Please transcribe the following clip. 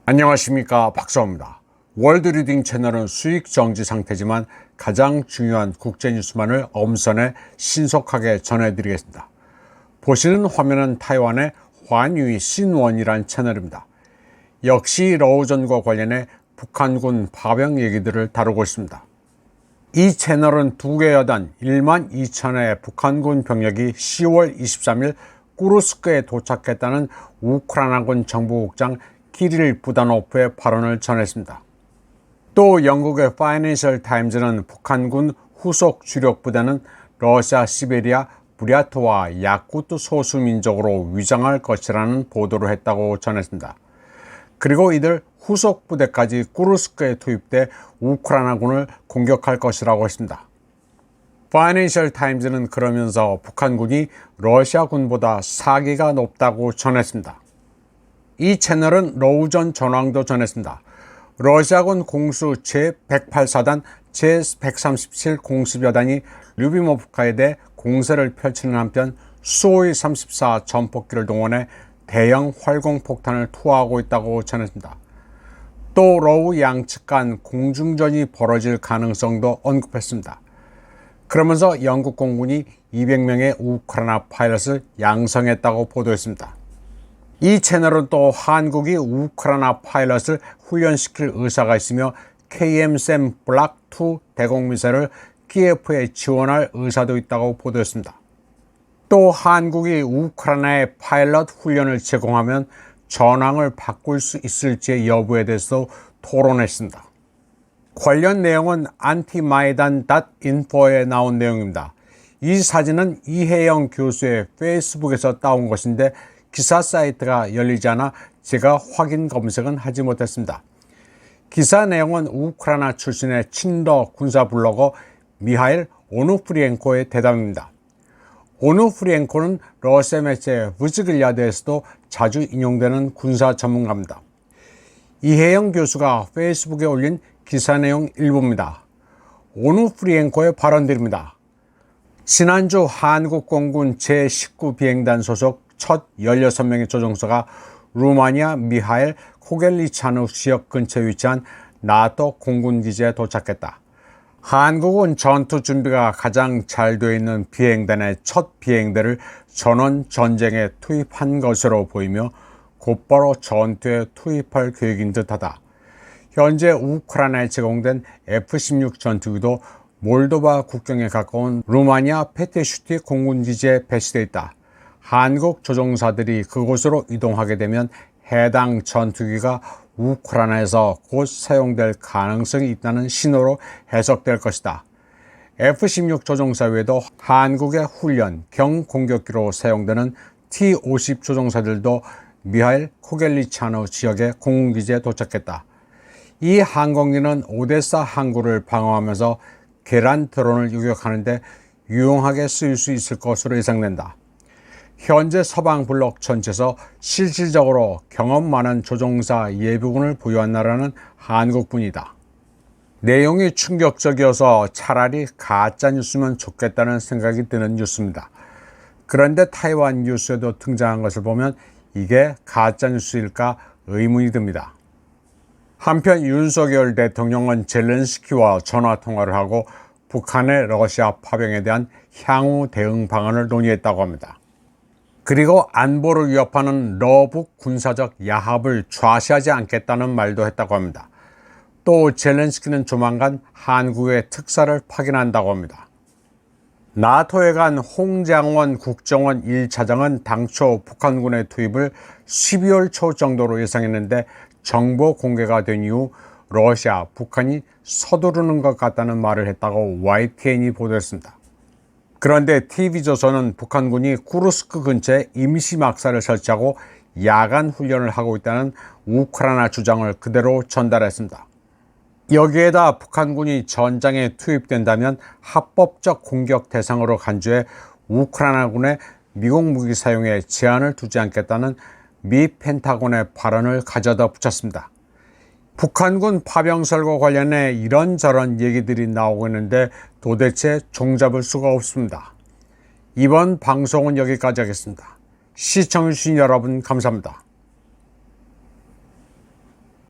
안녕하십니까, 박사호입니다. 월드리딩 채널은 수익 정지 상태지만 가장 중요한 국제 뉴스만을 엄선해 신속하게 전해드리겠습니다. 보시는 화면은 타이완의 환유이 신원이란 채널입니다. 역시 러우전과 관련해 북한군 파병 얘기들을 다루고 있습니다. 이 채널은 두 개 여단 12,000의 북한군 병력이 10월 23일 꾸르스크에 도착했다는 우크라이나군 정보국장 키릴 부다노프의 발언을 전했습니다. 또 영국의 파이낸셜 타임즈는 북한군 후속 주력 부대는 러시아 시베리아 부랴토와 야쿠트 소수민족으로 위장할 것이라는 보도를 했다고 전했습니다. 그리고 이들 후속 부대까지 꾸르스크에 투입돼 우크라이나군을 공격할 것이라고 했습니다. 파이낸셜 타임즈는 그러면서 북한군이 러시아군보다 4기가 높다고 전했습니다. 이 채널은 러우전 전황도 전했습니다. 러시아군 공수 제108사단, 제137 공습여단이 류비모프카에 대해 공세를 펼치는 한편 수호이 34 전폭기를 동원해 대형 활공폭탄을 투하하고 있다고 전했습니다. 또 러우 양측 간 공중전이 벌어질 가능성도 언급했습니다. 그러면서 영국 공군이 200명의 우크라이나 파일럿을 양성했다고 보도했습니다. 이 채널은 또 한국이 우크라이나 파일럿을 훈련시킬 의사가 있으며 KM-SAM 블락2 대공미사일을 키예프에 지원할 의사도 있다고 보도했습니다. 또 한국이 우크라이나에 파일럿 훈련을 제공하면 전황을 바꿀 수 있을지의 여부에 대해서 토론했습니다. 관련 내용은 antimaydan.info에 나온 내용입니다. 이 사진은 이혜영 교수의 페이스북에서 따온 것인데 기사 사이트가 열리지 않아 제가 확인 검색은 하지 못했습니다. 기사 내용은 우크라이나 출신의 친러 군사 블로거 미하일 오누프리엔코의 대담입니다. 오누프리엔코는 러시아 매체 브즈글야드에서도 자주 인용되는 군사 전문가입니다. 이혜영 교수가 페이스북에 올린 기사 내용 일부입니다. 오누프리엔코의 발언들입니다. 지난주 한국공군 제19 비행단 소속 첫 16명의 조종사가 루마니아 미하일 코겔리차누 지역 근처에 위치한 나토 공군기지에 도착했다. 한국은 전투 준비가 가장 잘 되어 있는 비행단의 첫 비행대를 전원 전쟁에 투입한 것으로 보이며 곧바로 전투에 투입할 계획인 듯하다. 현재 우크라이나에 제공된 F-16 전투기도 몰도바 국경에 가까운 루마니아 페테슈티 공군기지에 배치되어 있다. 한국 조종사들이 그곳으로 이동하게 되면 해당 전투기가 우크라이나에서 곧 사용될 가능성이 있다는 신호로 해석될 것이다. F-16 조종사 외에도 한국의 훈련, 경공격기로 사용되는 T-50 조종사들도 미하일 코겔리차누 지역의 공군기지에 도착했다. 이 항공기는 오데사 항구를 방어하면서 계란 드론을 유격하는 데 유용하게 쓰일 수 있을 것으로 예상된다. 현재 서방 블록 전체에서 실질적으로 경험 많은 조종사 예비군을 보유한 나라는 한국뿐이다. 내용이 충격적이어서 차라리 가짜뉴스면 좋겠다는 생각이 드는 뉴스입니다. 그런데 타이완 뉴스에도 등장한 것을 보면 이게 가짜뉴스일까 의문이 듭니다. 한편 윤석열 대통령은 젤렌스키와 전화통화를 하고 북한의 러시아 파병에 대한 향후 대응 방안을 논의했다고 합니다. 그리고 안보를 위협하는 러북 군사적 야합을 좌시하지 않겠다는 말도 했다고 합니다. 또 젤렌스키는 조만간 한국의 특사를 파견한다고 합니다. 나토에 간 홍장원 국정원 1차장은 당초 북한군의 투입을 12월 초 정도로 예상했는데 정보 공개가 된 이후 러시아, 북한이 서두르는 것 같다는 말을 했다고 YTN이 보도했습니다. 그런데 TV조선은 북한군이 쿠르스크 근처에 임시막사를 설치하고 야간 훈련을 하고 있다는 우크라이나 주장을 그대로 전달했습니다. 여기에다 북한군이 전장에 투입된다면 합법적 공격 대상으로 간주해 우크라이나군의 미국 무기 사용에 제한을 두지 않겠다는 미 펜타곤의 발언을 가져다 붙였습니다. 북한군 파병설과 관련해 이런저런 얘기들이 나오고 있는데 도대체 종잡을 수가 없습니다. 이번 방송은 여기까지 하겠습니다. 시청해주신 여러분 감사합니다.